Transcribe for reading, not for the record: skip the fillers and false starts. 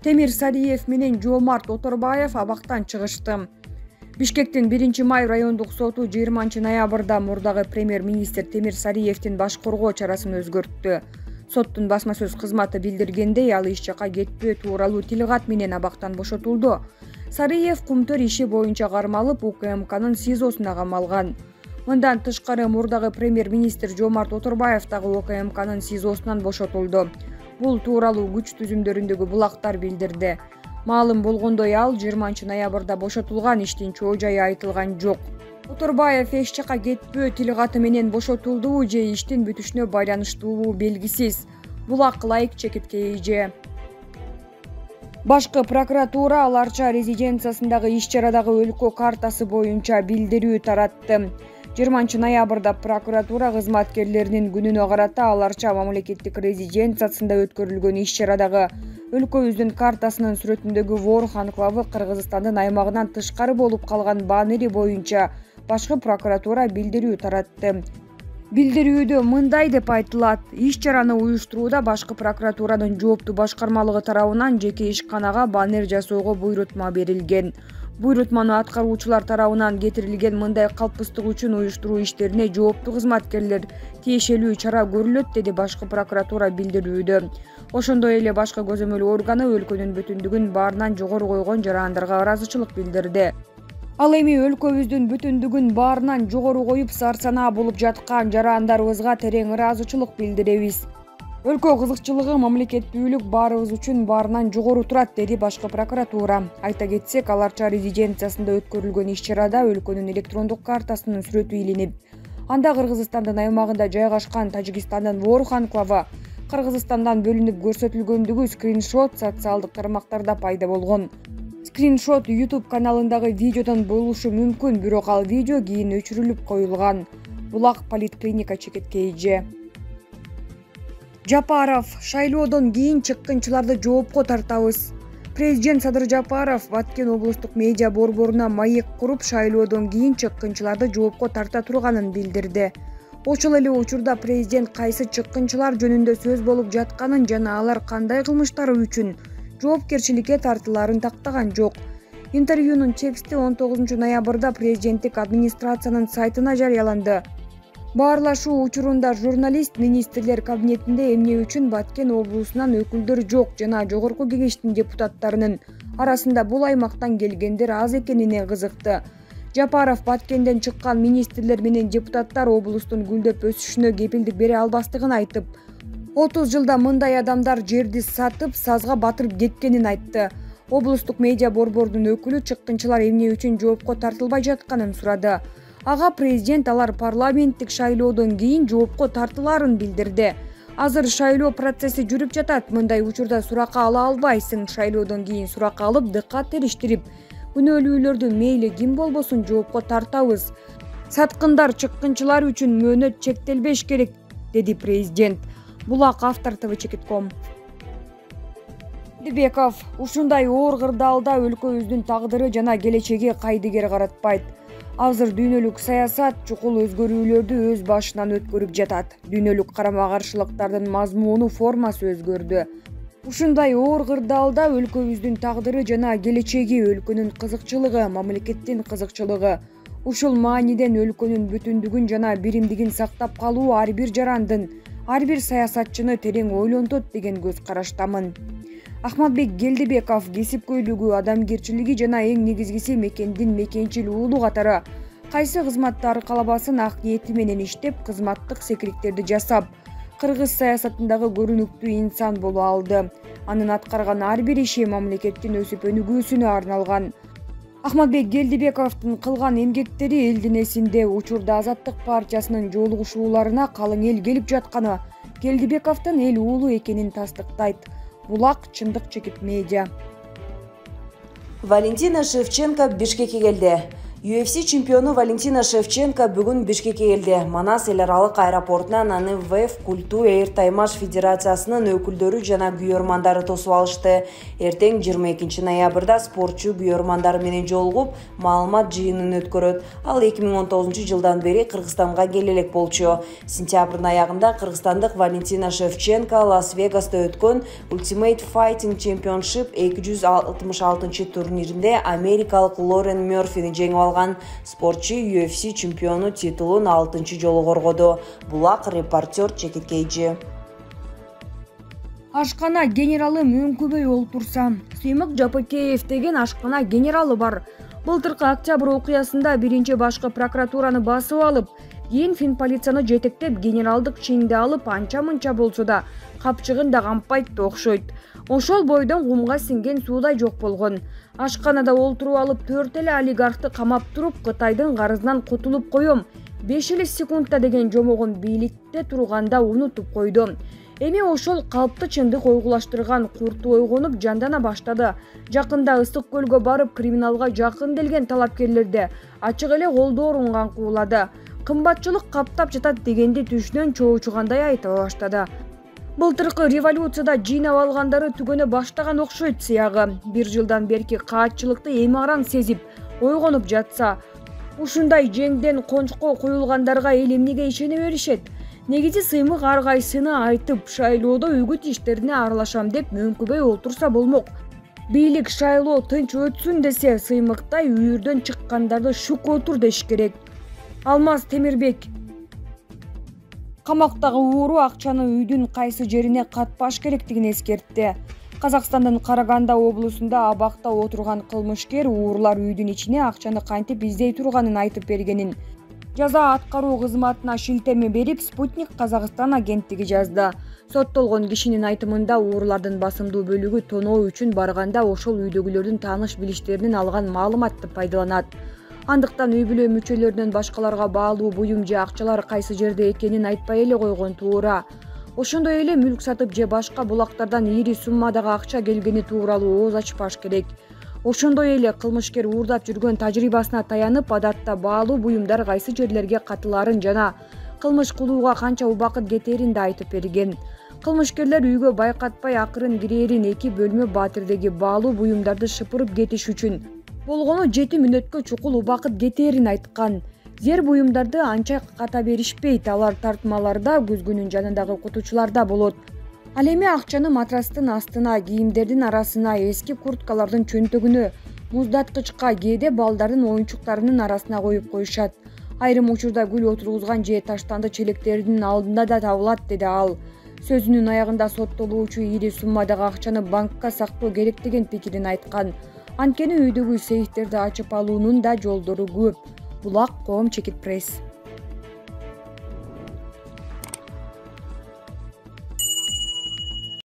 Темир Сариев менен Жомарт Оторбаев абактан чыгышты. Бишкектин 1-май райондук соту 20-ноябрда мурдагы премьер-министр Темир Сариевдин баш коргоо чарасын өзгөрттү. Соттун басма сөз кызматы билдиргендей, ал иш жакка кетпөө тууралуу тилгат менен абактан бошотулду. Сариев кумтөр иши боюнча кармалып, УКМКнын СИЗОсуна камалган. Мындан тышкары мурдагы премьер-министр Жомарт Оторбаев дагы УКМКнын СИЗОсунан бошотулду. Бул тууралуу күч түзүмдөрүндөгү булактар билдирди. Маалым болгондой, ал 20-ноябрда бошотулган, иштин чоо жайы айтылган жок. Оторбаев эч жакка кетпөө тилгаты менен бошотулдубу же иштин бүтүшүнө байланыштуубу белгисиз. Булак лайк чекитке ийже. Башкы прокуратура Аларча резиденциясындагы иш-чарадагы өлкө картасы боюнча билдирүү таратты. 20-ноябрда прокуратура кызматкерлеринин күнүнө карата Аларча мамлекеттик резиденциясында өткөрүлгөн иш-чарадагы өлкөбүздүн картасынын сүрөтүндөгү Ворух анклавы Кыргызстандын аймагынан тышкары болуп калган баннери боюнча башкы прокуратура билдирүү таратты. Билдирүүдө мындай деп айтылат: иш-чараны уюштурууда башкы прокуратуранын жооптуу башкармалыгы тарабынан жеке ишканага баннер жасоого буйрутма берилген. Буйрутманы аткаруучулар тарабынан кетирилген мындай калпстык үчүн уюштуруу иштерине жооптуу кызматкерлер тиешелүү чара көрүлөт, деди башкы прокуратура билдирүүдө. Ошондой эле башкы көзөмөл органы өлкөнүн бүтүндүгүн баарынан жогору койгон жарандарга ыраазычылык билдирди. Ал эми өлкөбүздүн бүтүндүгүн баарынан жогору коюп сарсанаа болуп жаткан жарандарыбызга терең ыраазычылык билдиребиз. Өлкө кызыкчылыгы, мамлекеттүүлүк баарыбыз үчүн баарынан жогору турат, деди башкы прокуратура. Айта кетсек, Аларча резиденциясында өткөрүлгөн иш-чарада өлкөнүн электрондук картасынын сүрөтү илинип, анда Кыргызстандын аймагында жайгашкан Тажикстандын Ворух анклавы Кыргызстандан бөлүнүп көрсөтүлгөндүгү скриншот социалдык тармактарда пайда болгон. Скриншот YouTube каналындагы видеодон болушу мүмкүн, бирок ал видео кийин өчүрүлүп коюлган. Булак поликлиника чекитке ийже. Жапаров: шайлоодон кийин чыккынчыларды жоопко тартабыз. Президент Садыр Жапаров Баткен облустук медиа борборуна маек куруп, шайлоодон кийин чыккынчыларды жоопко тарта турганын билдирди. Ошол эле учурда президент кайсы чыккынчылар жөнүндө сөз болуп жатканын жана алар кандай кылмыштары үчүн жоопкерчиликке тартылаарын тактаган жок. Интервьюнун тексти 19-ноябрда президенттик администрациянын сайтына жарыяланды. Баарлашуу учурунда журналист министрлер кабинетинде эмне үчүн Баткен облусунан өкүлдөр жок жана жогорку кеңештин депутаттарынын арасында бул аймактан келгендер аз экенине кызыкты. Жапаров Баткенден чыккан министрлер менен депутаттар облустун гүлдөп өсүшүнө кепилдик бере албастыгын айтып, 30 жылда мындай адамдар жерди сатып, сазга батырып кеткенин айтты. Облустук медиа борбордун өкүлү чыккынчылар эмне үчүн жоопко тартылбай жатканын сурады. Ага президент алар парламенттик шайлоодон кийин жоопко тартылаарын билдирди. Азыр шайлоо процесси жүрүп жатат. Мындай учурда суракка ала албайсың. Шайлоодон кийин суракка алып, дыккат териштирип, күнөөлүүлөрдү мейли ким болбосун жоопко тартабыз. Саткындар, чыккынчылар үчүн мөөнөт чектелбеш керек, деди президент. Булак, автор tvчекит.com. Беков: ушундай оор кырдаалда өлкөбүздүн тагдыры жана келечеги кайдыгер каратпайт. Азыр дүйнөлүк саясат чукул өзгөрүүлөрдү өз башынан өткөрүп жатат. Дүйнөлүк карама-каршылыктардын мазмуну, формасы өзгөрдү. Ушундай оор кырдаалда өлкөбүздүн тагдыры жана келечеги, өлкөнүн кызыкчылыгы, мамлекеттин кызыкчылыгы. Ушул мааниден өлкөнүн бүтүндүгүн жана биримдигин сактап калуу ар бир жарандын, ар бир саясатчыны терең ойлонтот деген көз караштамын. Ахматбек Келдибеков кесипкөйлүгү, адамгерчилиги жана эң негизгиси мекендин мекенчил уулу катары кайсы кызматты аркалабасын ак ниети менен иштеп, кызматтык секирикттерди жасап, кыргыз саясатындагы көрүнүктүү инсан боло алды. Анын аткарган ар бир иши мамлекеттин өсүп өнүгүүсүнө арналган. Ахматбек Келдибековдун кылган эмгектери элдин эсинде. Учурда Азаттык партиясынын жолугушууларына калың эл келип жатканы Келдибековдун эл уулу экенин тастыктайт. Булак, чындык чекит медиа. Валентина Шевченко Бишкекке келди. UFC чемпиону Валентина Шевченко бүгін Бишкекке келди. Манас эл аралык аэропортунан аны ВЭФ Культу Эйр Таймаш Федерациясынын өкүлдөрү жана күйөрмандары тосуп алышты. Эртең 22 ноябрда спортчу күйөрмандары менен жолугуп, маалымат жыйынын өткөрөт. Ал 2019 жылдан бери Кыргызстанга келе элек болчу. Сентябрдын аягында кыргызстандык Валентина Шевченко Лас-Вегаста өткөн Ultimate Fighting Championship 266 турниринде америкалык Лорен Мерфини жеңип алган. Спортчу UFC чемпиону титулун 6-чы жолу коргоду. Булак репортер Чекиткейжи. Ашкана генералы Мөңкүбөй олтурса. Сыймык Жапыкеев деген ашкана генералы бар. Былтыркы октябрь окуясында биринчи башкы прокуратураны басып алып, кийин финполицияны жетектеп генералдык чинди алып, анча-мынча болсо да капчыгын да кампайт да окшойт. Ошол бойдон кумга сиңген суудай жок болгон. Ашканада олтуруп алып 4 эле олигархты камап туруп, Кытайдын карызынан кутулуп коем 5 эле секундта деген жомогун бийликте турганда унутуп койду. Эми ошол калпты чындык ойгулаштырган курту ойгонуп жандана баштады. Жакында Ысык көлгө барып криминалга жакын делген талапкерлерди ачык эле колдоо урунган куулады. Кымбатчылык каптап жатат дегенди түшүнөн чоочугандай айта баштады. Былтыркы революцияда жыйнап алгандары түгөнө баштаган окшойт сыягы. Бир жылдан берки каатчылыкты эми араң сезип, ойгонуп жатса, ушундай жеңден кончко коюлгандарга эл эмнеге ишене беришет? Негизи Сыймык ар кайсыны айтып, шайлоодо үгүт иштерине аралашам деп Мөңкүбөй олтурса болмок. Бийлик шайлоо тынч өтсүн десе, Сыймыктай үйүрдөн чыккандарды шук отур деш керек. Алмаз Темирбек камактагы ууру акчаны үйдүн кайсы жерине катпаш керектигин эскертти. Казакстандын Караганда облусунда абакта отурган кылмышкер уурлар үйдүн ичине акчаны кантип издей турганын айтып бергенин жаза аткаруу кызматына шилтеме берип Спутник Казакстан агенттиги жазды. Соттолгон кишинин айтымында уурлардын басымдуу бөлүгү тоноо үчүн барганда ошол үйдөгүлөрдүн тааныш билиштеринен алган маалыматты пайдаланат. Андыктан үй бүлө мүчөлөрүнөн башкаларга баалуу буюм же акчалар кайсы жерде экенин айтпай эле койгон туура. Ошондой эле мүлк сатып же башка булактардан ири суммадагы акча келгени тууралуу ооз ачпаш керек. Ошондой эле кылмышкер уурдап жүргөн тажрыйбасына таянып, адатта баалуу буюмдар кайсы жерлерге катыларын жана кылмыш кылууга канча убакыт кетерин да айтып берген. Кылмышкерлер үйгө байкатпай акырын кирээрин, 2 бөлмө батирдеги баалуу буюмдарды шыпырып кетиш үчүн болгону 7 мүнөткө чукул убакыт кетерин айткан. Зер буюмдарды анча ката беришпейт, алар тартмаларда, күзгүнүн жанындагы кутучуларда болот. Ал эми акчаны матрастын астына, кийимдердин арасына, эски курткалардын чөнтөгүнө, муздаткычка, кээде балдардын оюнчуктарынын арасына коюп коюшат. Айрым учурда гүл отургузган же таштанды челектердин алдында да табылат, деди ал. Сөзүнүн аягында соттолуучу ири суммадагы акчаны банкка сактоо керек деген пикирин айткан. Анткени үйдөгү сейфтерди ачып алуунун да жолдору көп. Булак Коом Чекит пресс.